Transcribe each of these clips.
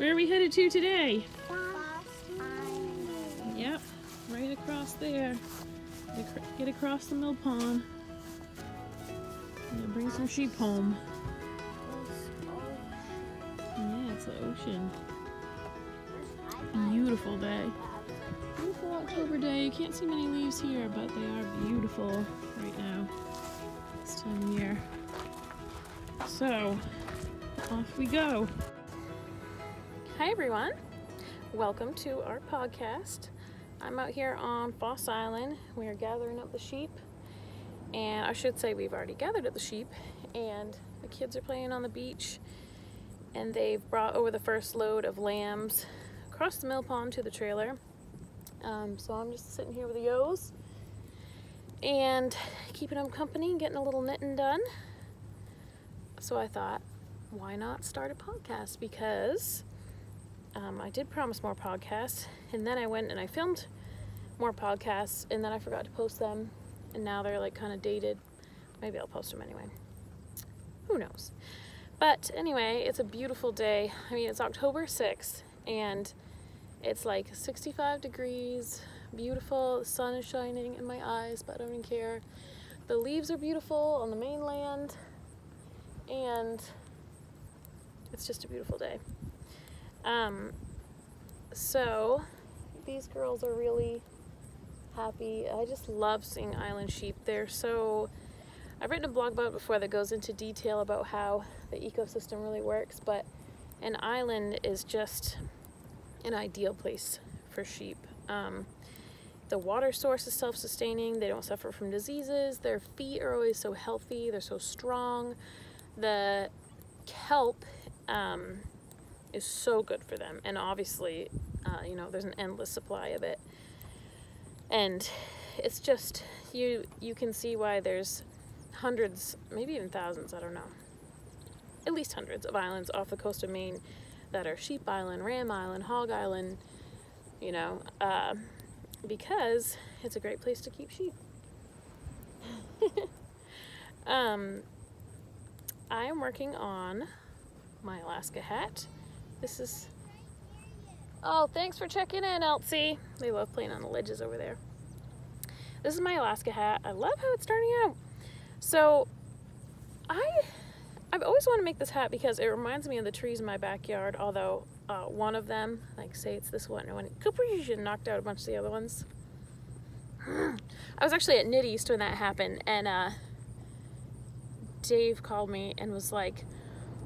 Where are we headed to today? Foss Island. Yep, right across there. Get across the mill pond. And bring some sheep home. Yeah, it's the ocean. Beautiful day. Beautiful October day. You can't see many leaves here, but they are beautiful right now. This time of year. So, off we go. Hi everyone. Welcome to our podcast. I'm out here on Foss Island. We are gathering up the sheep. And I should say we've already gathered up the sheep. And the kids are playing on the beach. And they've brought over the first load of lambs across the mill pond to the trailer. So I'm just sitting here with the yos and keeping them company, getting a little knitting done. So I thought, why not start a podcast? Because I did promise more podcasts, and then I went and I filmed more podcasts, and then I forgot to post them, and now they're like kind of dated. Maybe I'll post them anyway. Who knows? But anyway, it's a beautiful day. I mean, it's October 6th, and it's like 65 degrees, beautiful. The sun is shining in my eyes, but I don't even care. The leaves are beautiful on the mainland, and it's just a beautiful day. So these girls are really happy. I just love seeing island sheep. I've written a blog about it before that goes into detail about how the ecosystem really works, but an island is just an ideal place for sheep. The water source is self-sustaining. They don't suffer from diseases. Their feet are always so healthy. They're so strong. The kelp is so good for them, and obviously there's an endless supply of it, and it's just you can see why there's hundreds, maybe even thousands, I don't know, at least hundreds of islands off the coast of Maine that are Sheep Island, Ram Island, Hog Island, because it's a great place to keep sheep. I am working on my Alaska hat. Oh, thanks for checking in, Elsie. They love playing on the ledges over there. This is my Alaska hat. I love how it's turning out. So, I've always wanted to make this hat because it reminds me of the trees in my backyard, although one of them, like say it's this one, and knocked out a bunch of the other ones. I was actually at Knit East when that happened, and Dave called me and was like,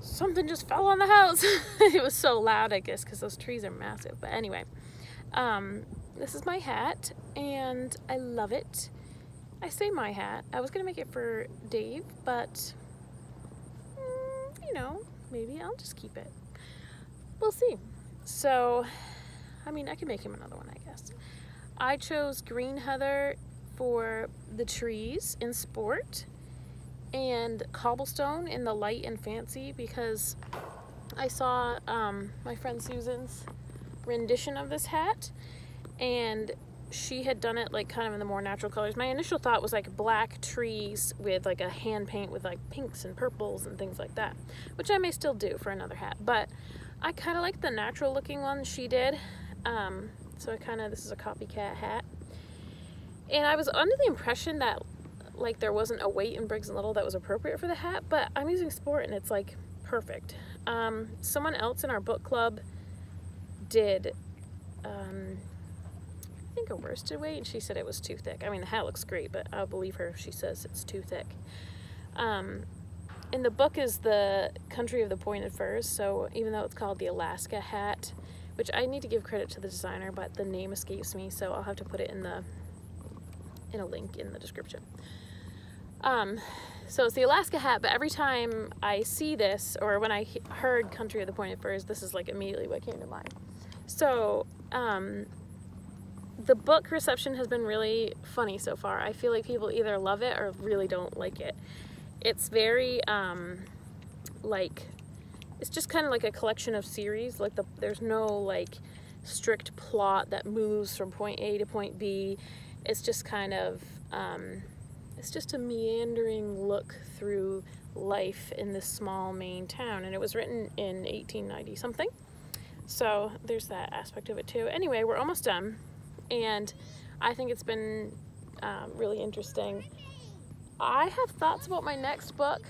something just fell on the house. It was so loud, I guess, because those trees are massive. But anyway, this is my hat, and I love it. I say my hat. I was going to make it for Dave, but, maybe I'll just keep it. We'll see. So, I mean, I can make him another one, I guess. I chose green heather for the trees in sport, and cobblestone in the light and fancy, because I saw my friend Susan's rendition of this hat, and she had done it like kind of in the more natural colors. My initial thought was like black trees with like a hand paint with like pinks and purples and things like that, which I may still do for another hat, but I kind of like the natural looking one she did. So this is a copycat hat, and I was under the impression that like there wasn't a weight in Briggs & Little that was appropriate for the hat, but I'm using sport and it's like perfect. Someone else in our book club did I think a worsted weight, and she said it was too thick. I mean, the hat looks great, but I'll believe her if she says it's too thick. In the book is the country of the pointed furs, so even though it's called the Alaska hat, which I need to give credit to the designer, but the name escapes me, so I'll have to put it in a link in the description. So it's the Alaska hat, but every time I see this, or when I heard country of the pointed furs, this is like immediately what came to mind. So, the book reception has been really funny so far. I feel like people either love it or really don't like it. It's very, it's just kind of like a collection of series. Like there's no like strict plot that moves from point A to point B. It's just kind of, it's just a meandering look through life in this small Maine town. And it was written in 1890 something. So there's that aspect of it too. Anyway, we're almost done, and I think it's been really interesting. I have thoughts about my next book.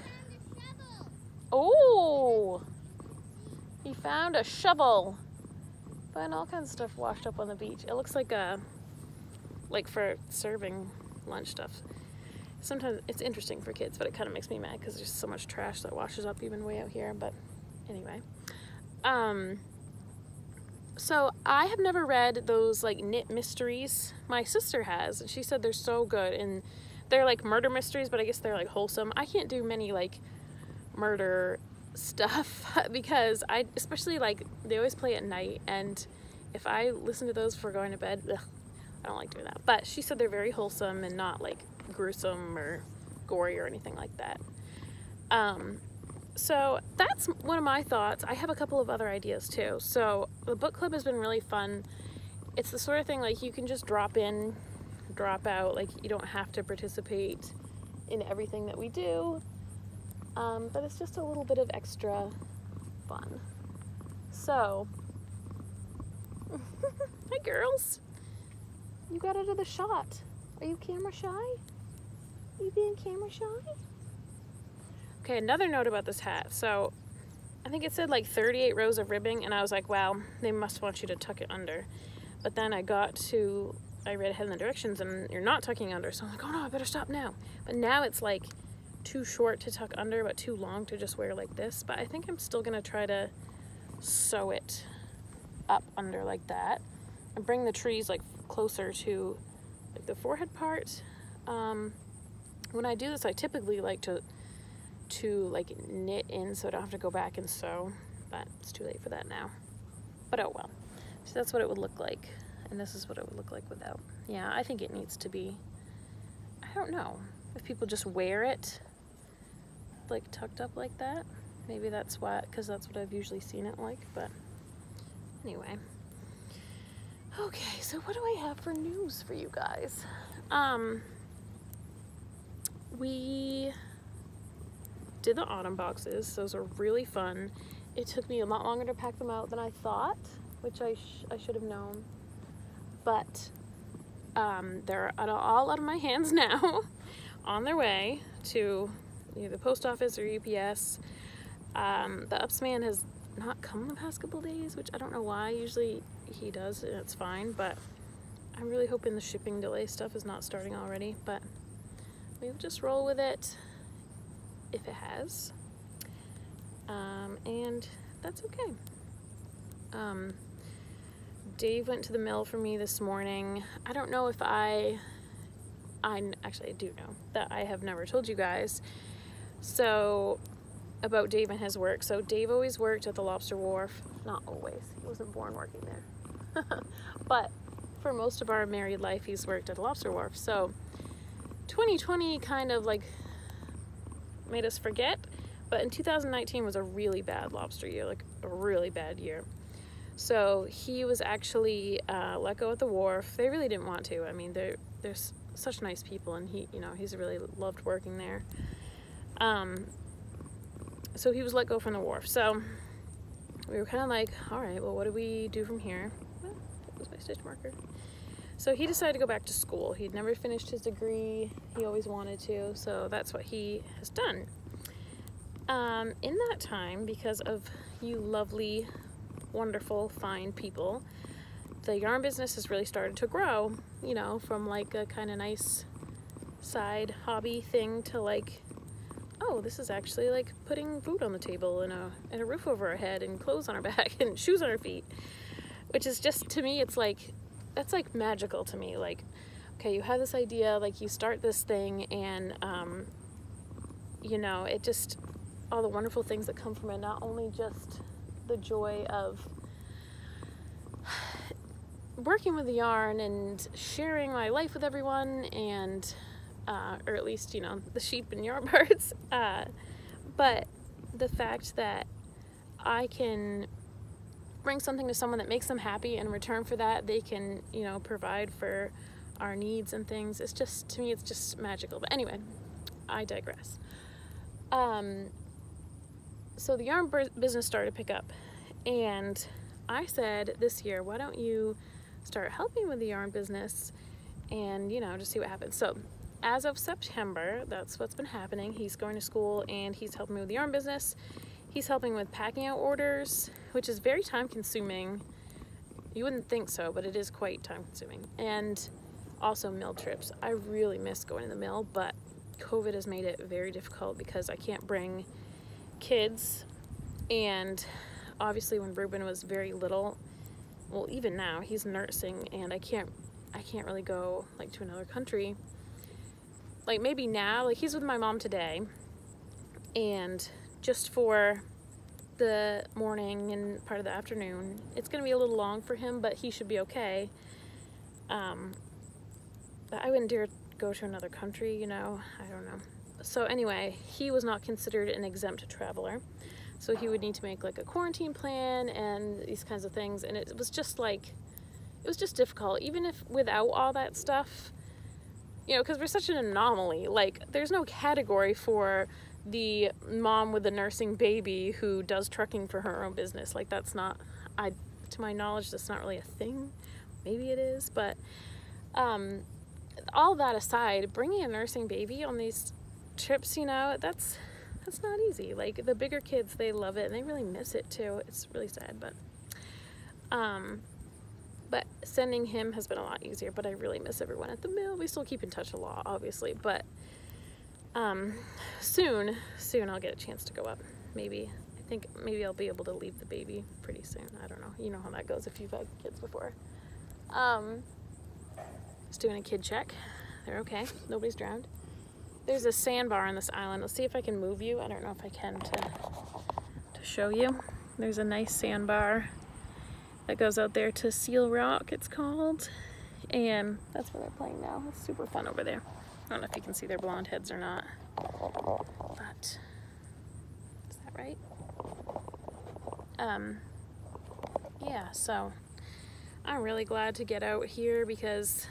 Oh, he found a shovel. Find all kinds of stuff washed up on the beach. It looks like for serving lunch stuff. Sometimes it's interesting for kids, but it kind of makes me mad because there's so much trash that washes up even way out here. But anyway, so I have never read those like knit mysteries. My sister has, and she said they're so good, and they're like murder mysteries, but I guess they're like wholesome. I can't do many like murder stuff because especially like they always play at night, and if I listen to those before going to bed, ugh, I don't like doing that. But she said they're very wholesome and not like gruesome or gory or anything like that. So that's one of my thoughts. I have a couple of other ideas too. So the book club has been really fun. It's the sort of thing like you can just drop in, drop out. Like you don't have to participate in everything that we do. But it's just a little bit of extra fun. So, hi girls. You got out of the shot. Are you camera shy? Are you being camera shy? Okay, another note about this hat. So, I think it said like 38 rows of ribbing, and I was like, wow, they must want you to tuck it under. But then I read ahead in the directions, and you're not tucking under, so I'm like, oh no, I better stop now. But now it's like too short to tuck under, but too long to just wear like this. But I think I'm still gonna try to sew it up under like that and bring the trees like closer to like the forehead part. When I do this, I typically like to like knit in so I don't have to go back and sew, but it's too late for that now. But oh well. So that's what it would look like, and this is what it would look like without. Yeah, I think it needs to be, I don't know, if people just wear it like tucked up like that. Maybe that's why, because that's what I've usually seen it like, but anyway. Okay, so what do I have for news for you guys? We did the autumn boxes. Those are really fun. It took me a lot longer to pack them out than I thought, which I should have known. But they're all out of my hands now, on their way to either the post office or UPS. The Upsman has not come the past couple days, which I don't know why. Usually he does, and it's fine, but I'm really hoping the shipping delay stuff is not starting already, but we'll just roll with it if it has. And that's okay. Dave went to the mill for me this morning. I don't know if actually I do know that I have never told you guys so about Dave and his work. So Dave always worked at the Lobster Wharf. Not always, he wasn't born working there. But for most of our married life, he's worked at the Lobster Wharf. So 2020 kind of like made us forget, but in 2019 was a really bad lobster year, like a really bad year. So he was actually let go at the wharf. They really didn't want to. I mean, they're such nice people, and he's really loved working there. So he was let go from the wharf. So we were kind of like, all right, well, what do we do from here? Well, that was my stitch marker. So he decided to go back to school. He'd never finished his degree. He always wanted to, so that's what he has done. In that time, because of you lovely, wonderful, fine people, the yarn business has really started to grow, from like a kind of nice side hobby thing to like, oh, this is actually like putting food on the table and a roof over our head and clothes on our back and shoes on our feet, which is just, to me, it's like, that's like magical to me. Like, okay, you have this idea, like you start this thing, and it just, all the wonderful things that come from it, not only just the joy of working with the yarn and sharing my life with everyone, and or at least the sheep and yarn parts, but the fact that I can bring something to someone that makes them happy, and in return for that they can provide for our needs and things. It's just, to me, it's just magical. But anyway, I digress. So the yarn business started to pick up, and I said this year, why don't you start helping with the yarn business and, you know, just see what happens. So as of September, that's what's been happening. He's going to school and he's helping me with the yarn business. He's helping with packing out orders, which is very time consuming. You wouldn't think so, but it is quite time consuming. And also mill trips. I really miss going to the mill, but COVID has made it very difficult because I can't bring kids. And obviously when Ruben was very little, well, even now he's nursing, and I can't really go like to another country. Like maybe now, like he's with my mom today, and just for the morning and part of the afternoon, it's gonna be a little long for him, but he should be okay. But I wouldn't dare go to another country, you know, I don't know. So anyway, he was not considered an exempt traveler, so he would need to make like a quarantine plan and these kinds of things, and it was just like, it was just difficult, even if without all that stuff, you know, because we're such an anomaly. Like there's no category for the mom with a nursing baby who does trucking for her own business. Like that's not, to my knowledge, that's not really a thing. Maybe it is, but all that aside, bringing a nursing baby on these trips, you know, that's not easy. Like the bigger kids, they love it and they really miss it too. It's really sad, but sending him has been a lot easier. But I really miss everyone at the mill. We still keep in touch a lot, obviously, but soon I'll get a chance to go up. Maybe, I think maybe I'll be able to leave the baby pretty soon. I don't know. You know how that goes if you've had kids before. Just doing a kid check. They're okay. Nobody's drowned. There's a sandbar on this island. Let's see if I can move you. I don't know if I can to show you. There's a nice sandbar that goes out there to Seal Rock, it's called. And that's where they're playing now. It's super fun over there. I don't know if you can see their blonde heads or not. But is that right? Yeah, so I'm really glad to get out here because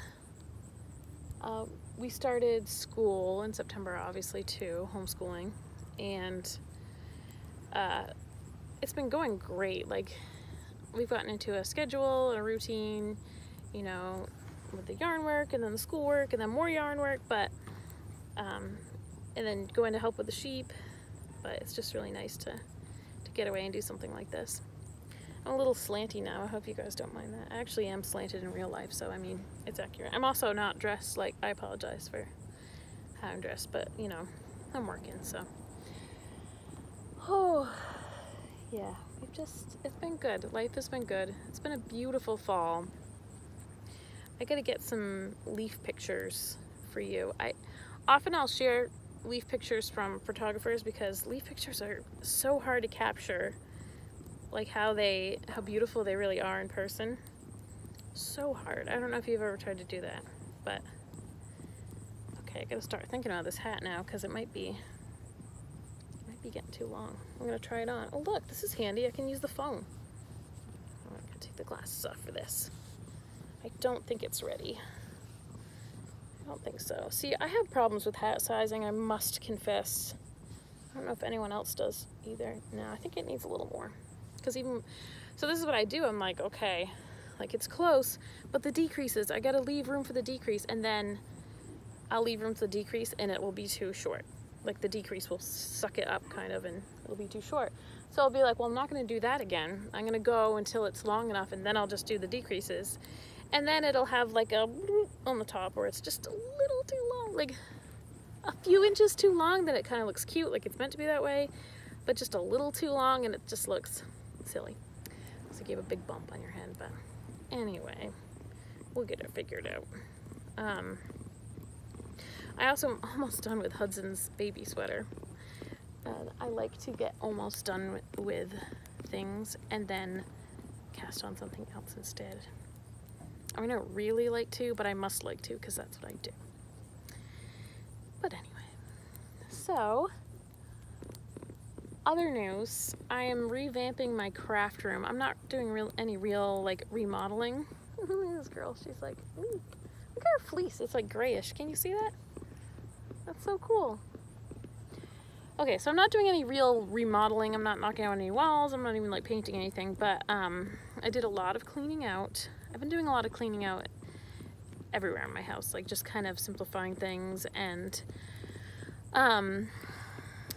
we started school in September, obviously, too, homeschooling, and it's been going great. Like, we've gotten into a schedule, a routine, you know, with the yarn work, and then the school work, and then more yarn work, but, and then going to help with the sheep, but it's just really nice to get away and do something like this. I'm a little slanty now. I hope you guys don't mind that. I actually am slanted in real life, so I mean, it's accurate. I'm also not dressed, like, I apologize for how I'm dressed, but, you know, I'm working, so. Oh, yeah, it's been good. Life has been good. It's been a beautiful fall. I gotta get some leaf pictures for you. I'll share leaf pictures from photographers because leaf pictures are so hard to capture. Like how beautiful they really are in person. So hard. I don't know if you've ever tried to do that, but okay, I gotta start thinking about this hat now because it might be getting too long. I'm gonna try it on. Oh look, this is handy. I can use the phone. I'm gonna take the glasses off for this. I don't think it's ready. I don't think so. See, I have problems with hat sizing, I must confess. I don't know if anyone else does either. No, I think it needs a little more. Because so this is what I do. I'm like, okay, like it's close, but the decreases, I gotta leave room for the decrease, and then I'll leave room for the decrease and it will be too short. Like the decrease will suck it up kind of and it'll be too short. So I'll be like, well, I'm not gonna do that again. I'm gonna go until it's long enough and then I'll just do the decreases. And then it'll have like a on the top where it's just a little too long, like a few inches too long, that it kind of looks cute, like it's meant to be that way, but just a little too long and it just looks silly. So you have a big bump on your head, but anyway, we'll get it figured out. I also am almost done with Hudson's baby sweater. I like to get almost done with things and then cast on something else instead. I mean, I don't really like to, but I must like to because that's what I do. But anyway, so other news, I am revamping my craft room. I'm not doing any real like remodeling. Look at this girl, she's like, ooh, look at her fleece, it's like grayish. Can you see that? That's so cool. Okay, so I'm not doing any real remodeling. I'm not knocking out any walls. I'm not even like painting anything, but I did a lot of cleaning out. I've been doing a lot of cleaning out everywhere in my house, like just kind of simplifying things and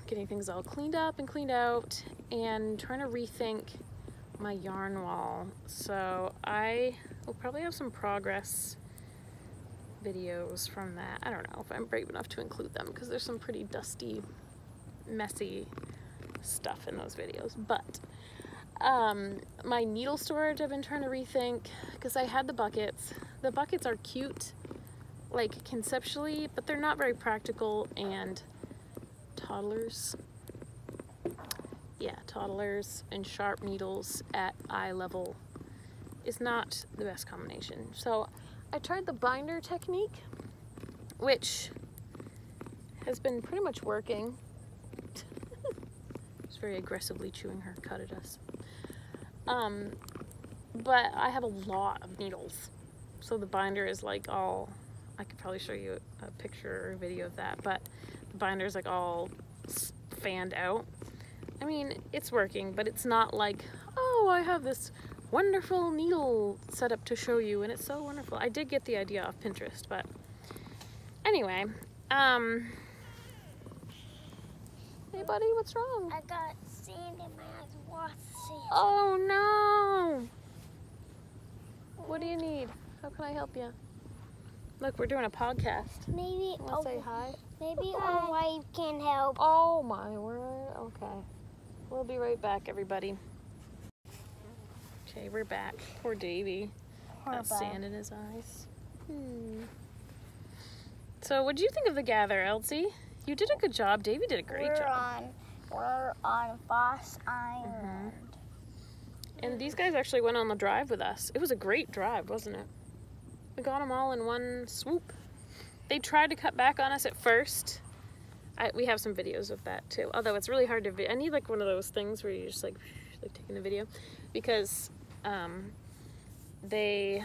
getting things all cleaned up and cleaned out and trying to rethink my yarn wall. So I will probably have some progress videos from that. I don't know if I'm brave enough to include them because there's some pretty dusty, messy stuff in those videos. But my needle storage I've been trying to rethink because I had the buckets. The buckets are cute, like conceptually, but they're not very practical, and toddlers and sharp needles at eye level is not the best combination. So I tried the binder technique, which has been pretty much working. She's very aggressively chewing her cud at us. But I have a lot of needles, so the binder is like all, I could probably show you a picture or a video of that, but the binder is like all fanned out. I mean, it's working, but it's not like, oh, I have this wonderful needle setup to show you and it's so wonderful. I did get the idea off Pinterest, but anyway, hey buddy, what's wrong? I got sand in my eyes. Wash sand. Oh no! What do you need? How can I help you? Look, we're doing a podcast. Maybe Wanna say hi? Maybe our wife can help. Oh my word. Okay. We'll be right back, everybody. Okay, we're back. Poor Davey. Got sand in his eyes. So, what did you think of the gather, Elsie? You did a good job. Davey did a great job. We're on Foss Island. And these guys actually went on the drive with us. It was a great drive, wasn't it? We got them all in one swoop. They tried to cut back on us at first. We have some videos of that too. Although it's really hard to I need like one of those things where you're just like taking a video, because they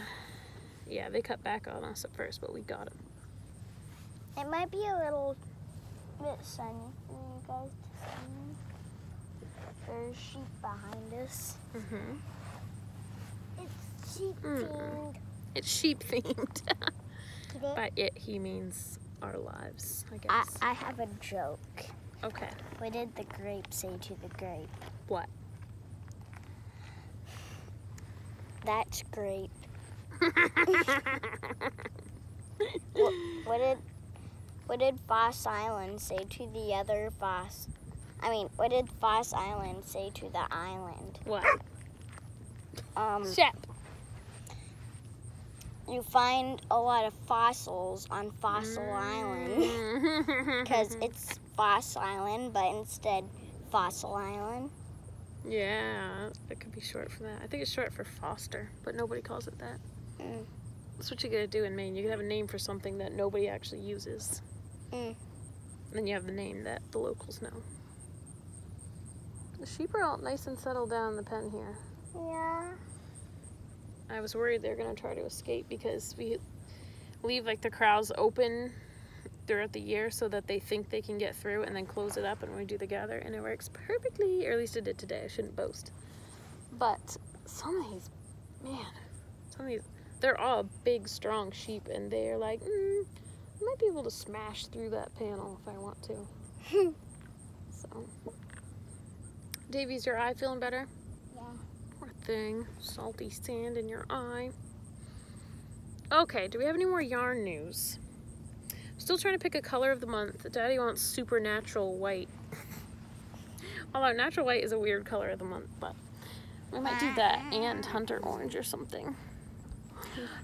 cut back on us at first, but we got them. It might be a little bit sunny for you guys to see. There's sheep behind us. It's sheep themed. It's sheep themed. By it, he means our lives, I guess. I have a joke. Okay. What did the grape say to the grape? What? That's great. What did Foss Island say to the other Foss? What did Foss Island say to the island? What? Shep. You find a lot of fossils on Fossil Island because it's Foss Island, but instead Fossil Island. Yeah, that could be short for that. I think it's short for foster, but nobody calls it that. That's what you gotta do in Maine. You can have a name for something that nobody actually uses. And then you have the name that the locals know. The sheep are all nice and settled down in the pen here. Yeah. I was worried they were gonna try to escape because we leave like the corrals open throughout the year so that they think they can get through and then close it up and we do the gather, and it works perfectly, or at least it did today. I shouldn't boast. But some of these, they're all big, strong sheep, and they're like, I might be able to smash through that panel if I want to. So, Davey's your eye feeling better? Yeah. Poor thing. Salty sand in your eye. Okay, do we have any more yarn news? Still trying to pick a color of the month. Daddy wants supernatural white. Although natural white is a weird color of the month, but we might do that and hunter orange or something.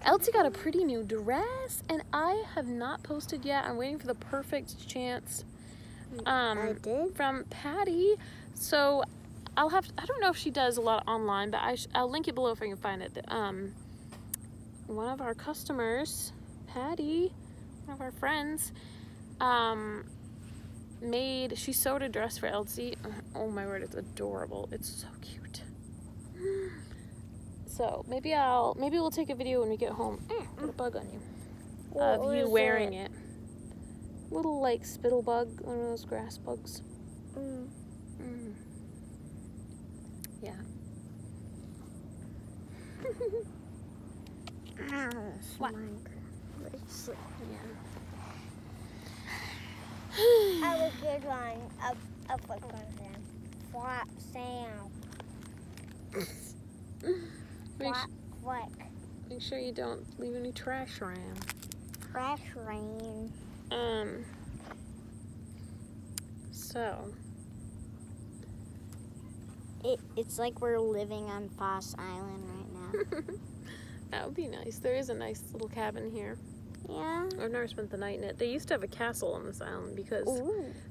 Elsie got a pretty new dress, and I have not posted yet. I'm waiting for the perfect chance from Patty. So I don't know if she does a lot online, but I'll link it below if I can find it. One of our customers, Patty, one of our friends, she sewed a dress for Elsie. Oh my word, it's adorable. It's so cute. So maybe we'll take a video when we get home. Put a bug on you. Of you wearing it. Little like spittle bug, one of those grass bugs. Yeah. What? Yeah. I was good one. A flip on them. Flop sound. Make sure you don't leave any trash around. Trash rain. So. It's like we're living on Foss Island right now. That would be nice. There is a nice little cabin here. Yeah. I've never spent the night in it. They used to have a castle on this island because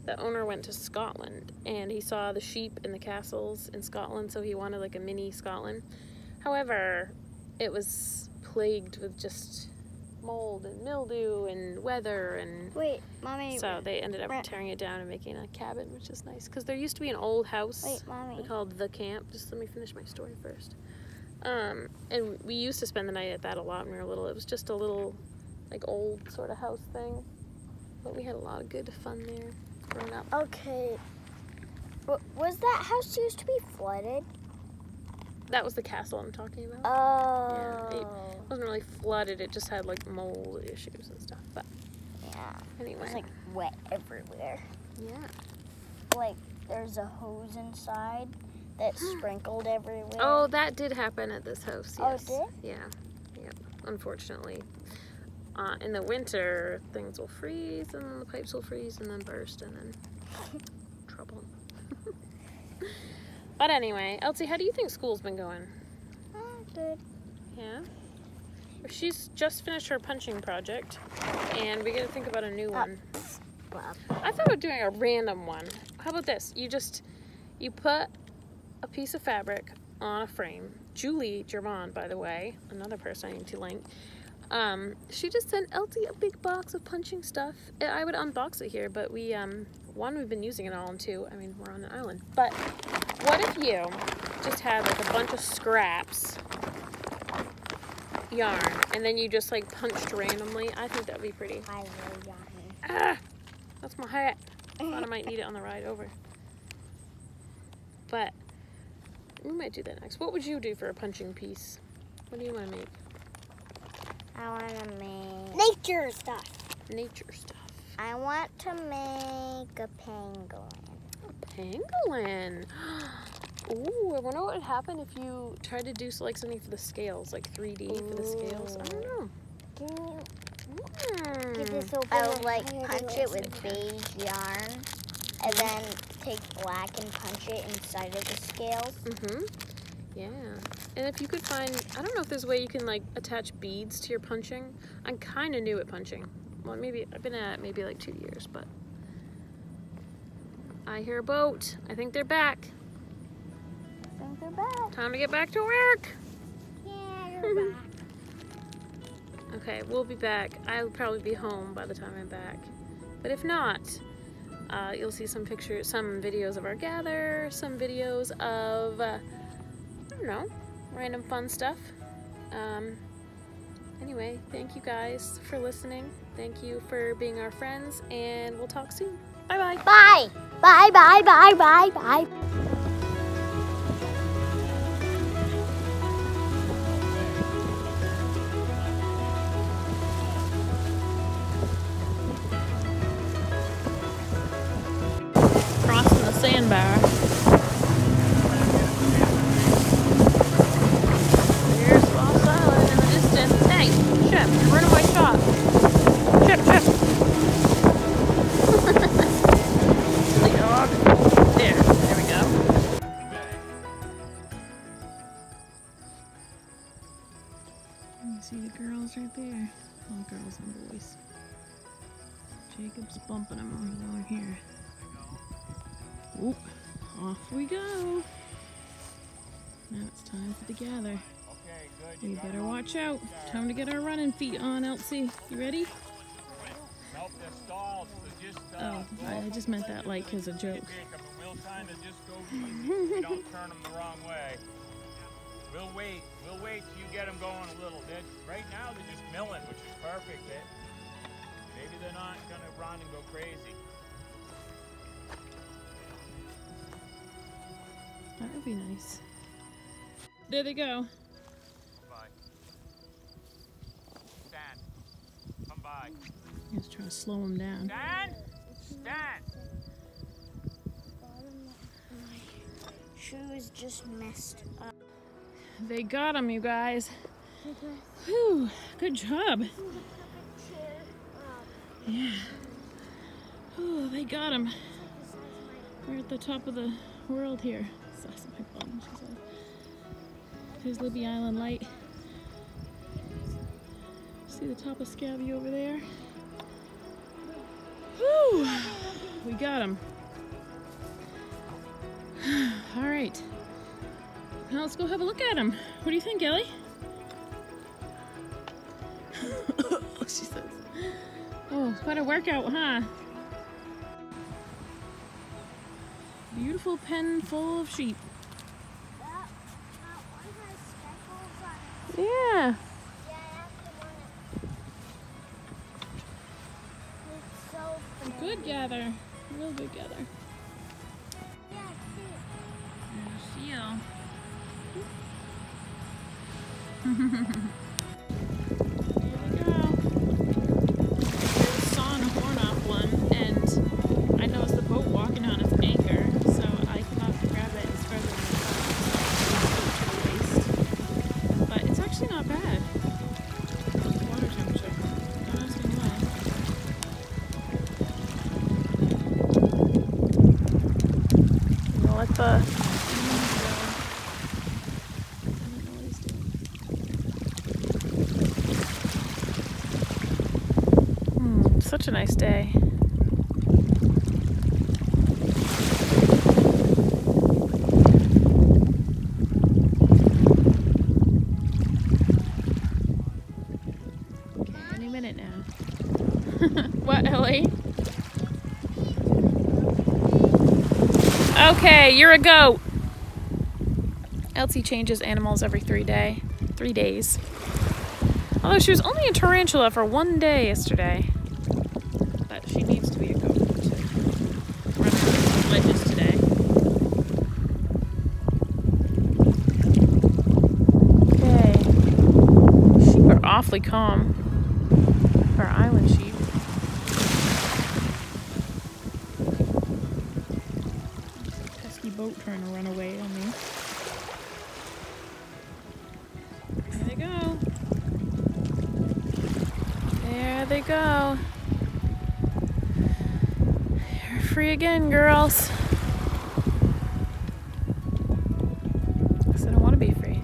the owner went to Scotland and he saw the sheep in the castles in Scotland, so he wanted like a mini Scotland. However, it was plagued with just mold and mildew and weather and... Wait, Mommy. So they ended up tearing it down and making a cabin, which is nice. Because there used to be an old house called The Camp. Just let me finish my story first. And we used to spend the night at that a lot when we were little. It was just a little, like, old sort of house thing. But we had a lot of good fun there growing up. Okay. Was that house used to be flooded? That was the castle I'm talking about. Oh. Yeah, it wasn't really flooded. It just had, like, mold issues and stuff. But yeah. Anyway. It was, like, wet everywhere. Yeah. Like, there's a hose inside that sprinkled everywhere. Oh, that did happen at this house, yes. Oh, it did? Yeah. Yep. Unfortunately. In the winter, things will freeze, and then the pipes will freeze, and then burst, and then trouble. But anyway, Elsie, how do you think school's been going? Good. Yeah? She's just finished her punching project, and we got to think about a new one. I thought of doing a random one. How about this? You put a piece of fabric on a frame. Julie Gervon, by the way, another person I need to link, she just sent Elsie a big box of punching stuff. I would unbox it here, but we, one, we've been using it all, and two, I mean, we're on an island. But what if you just had like a bunch of scraps, yarn, and then you just like punched randomly? I think that would be pretty. I love yarn. Ah, that's my hat. Thought I might need it on the ride over. But we might do that next. What would you do for a punching piece? What do you want to make? I want to make nature stuff. Nature stuff. I want to make a pangolin. A pangolin. Ooh, I wonder what would happen if you tried to do like something for the scales, like 3D for the scales. I don't know. I would like punch it with beige yarn, and then take black and punch it inside of the scales. Yeah. And if you could find, I don't know if there's a way you can like attach beads to your punching. I'm kind of new at punching. Well, maybe I've been at it maybe like 2 years, but I hear a boat. I think they're back. I think they're back. Time to get back to work. Yeah, you're back. Okay, we'll be back. I'll probably be home by the time I'm back. But if not, you'll see some pictures, some videos of our gather, some videos of, I don't know, random fun stuff. Anyway, thank you guys for listening. Thank you for being our friends, and we'll talk soon. Bye-bye. Bye. Bye, bye, bye, bye, bye. Crossing the sandbar. Here's Foss Island in the distance. Hey, Chip, you're running my shot. Chip, Chip. Silly dog. There we go. You see the girls right there? All girls and boys. Jacob's bumping them over here. Oop, off we go. Now it's time for the gather. We better watch out. Time to get our running feet on, Elsie. You ready? Oh, I just meant that like as a joke. We'll kind of just go, we don't turn them the wrong way. We'll wait till you get them going a little bit. Right now they're just milling, which is perfect. Maybe they're not gonna run and go crazy. That would be nice. There they go. Bye. Stand. Come by. I'm just trying to slow them down. Stand. Stand. My shoes just messed up. They got them, you guys. Whew, good job. Yeah. Oh, they got him. We're at the top of the world here. Size of my bum, she said. There's Libby Island Light. See the top of Scabby over there? Whew! We got him. All right. Now let's go have a look at him. What do you think, Ellie? She says. Oh, quite a workout, huh? Beautiful pen full of sheep. That one has speckles on it. Yeah. Yeah, that's the one it's so pretty. Good gather. Real good gather. Yeah, see it. Seal. There we go. There's sawing a horn off one, and I noticed the boat walking on its anchor, so I came up to grab it and spread it in the waist. But it's actually not bad. Water temperature. Don't ask me why. I'll let the such a nice day. Okay, any minute now. What, Ellie? Okay, you're a goat. Elsie changes animals every 3 days. Although she was only a tarantula for 1 day yesterday. But she needs to be a goat to run around ledges today. Okay. Sheep are awfully calm. For island sheep. Pesky boat trying to run away on me. There they go. There they go. You're free again, girls. I said I want to be free.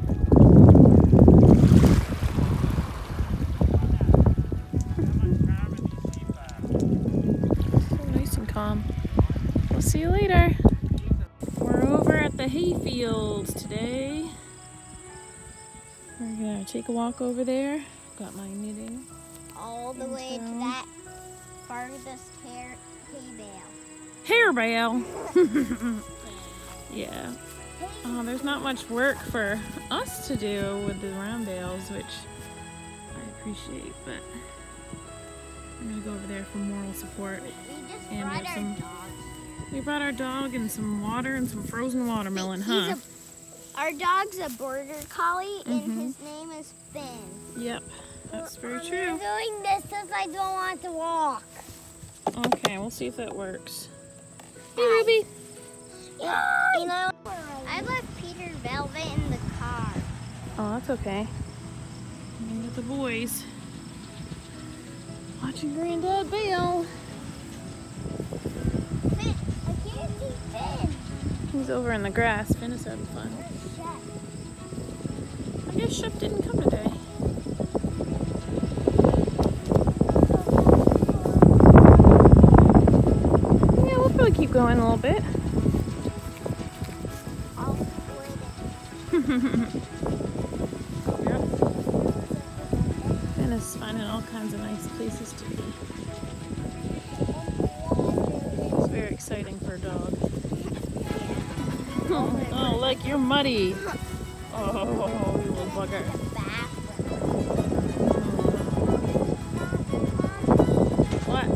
So nice and calm. We'll see you later. We're over at the hay fields today. We're gonna take a walk over there. Got my knitting. All the way to that farthest hay bale. Hair bale. Yeah. There's not much work for us to do with the round bales, which I appreciate, but I'm gonna go over there for moral support. We just And brought there's our some- dog. We brought our dog and some water and some frozen watermelon, huh? Our dog's a border collie, and his name is Finn. Yep, that's very I'm true. doing this because I don't want to walk. Okay, we'll see if that works. Hey, Ruby. You know, I left Peter Velvet in the car. Oh, that's okay. I'm with the boys. Watching Granddad bail. Finn, I can't see Finn. He's over in the grass. Finn is having fun. Chef. I guess Chef didn't come today. Yeah, we'll probably keep going a little bit. I'll split Finn is finding all kinds of nice places to be. It's very exciting for a dog. Oh, look, you're muddy. Oh, you little bugger. the bathroom. What?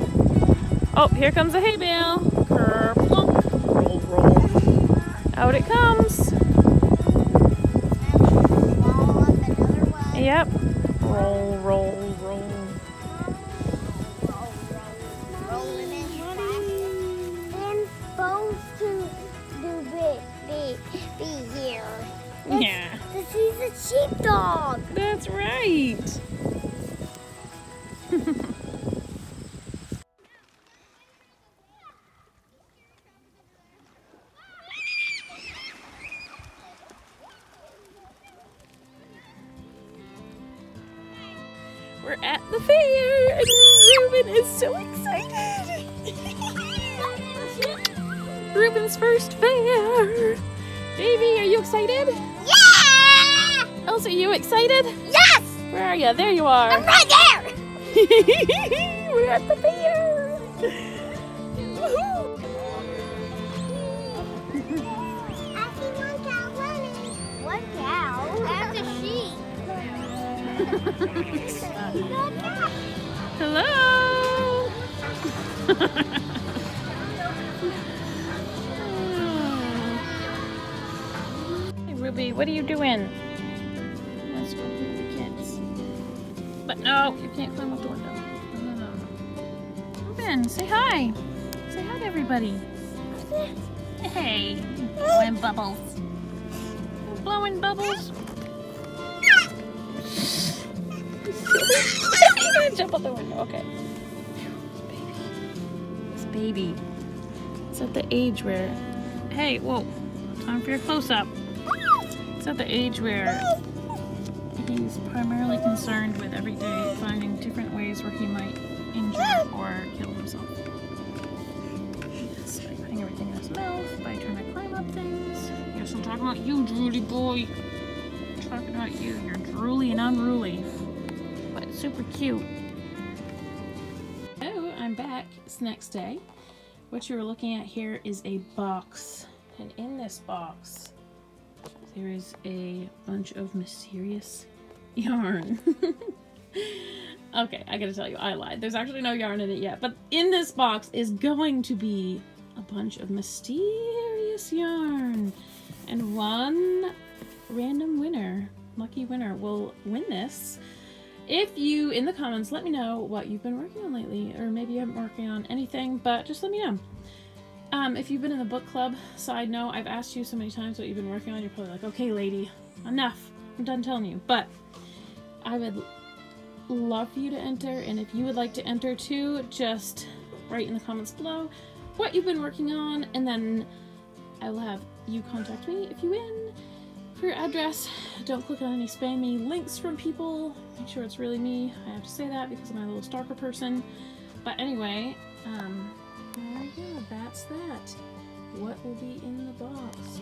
Oh, here comes a hay bale. Kerplunk. Roll, roll. Out it comes. Yep. Roll, roll, roll. Rolling in traffic. And supposed to be here. Yeah. This is a sheepdog. That's right. We're at the fair and Ruben is so excited. Ruben's first fair. Davey, are you excited? Yeah! Elsa, are you excited? Yes! Where are you? There you are. I'm right there! We're at the fair. Woohoo! I see one cow running. One cow? That's a sheep. Hello. Hey, Ruby, what are you doing? Let's go play with the kids. But no, you can't climb up the window. No. Ruben, say hi. Say hi to everybody. Hey, blowing bubbles. Blowing bubbles. You're gonna jump out the window. Okay. This baby. It's at the age where. Hey, whoa! Time for your close-up. It's at the age where he's primarily concerned with every day finding different ways where he might injure or kill himself. Yes, by putting everything in his mouth, by trying to climb up things. Yes, I'm talking about you, drooly boy. I'm talking about you. You're drooly and unruly. But super cute. Oh, I'm back. It's the next day. What you're looking at here is a box. And in this box, there is a bunch of mysterious yarn. Okay, I gotta tell you, I lied. There's actually no yarn in it yet. But in this box is going to be a bunch of mysterious yarn. And one random winner, lucky winner, will win this. If you, in the comments, let me know what you've been working on lately, or maybe you haven't been working on anything, but just let me know. If you've been in the book club, side note, I've asked you so many times what you've been working on, you're probably like, okay, lady, enough, I'm done telling you. But I would love for you to enter, and if you would like to enter too, just write in the comments below what you've been working on, and then I will have you contact me if you win. For your address, don't click on any spammy links from people. Make sure it's really me. I have to say that because I'm a little stalker person. But anyway, yeah, that's that. What will be in the box?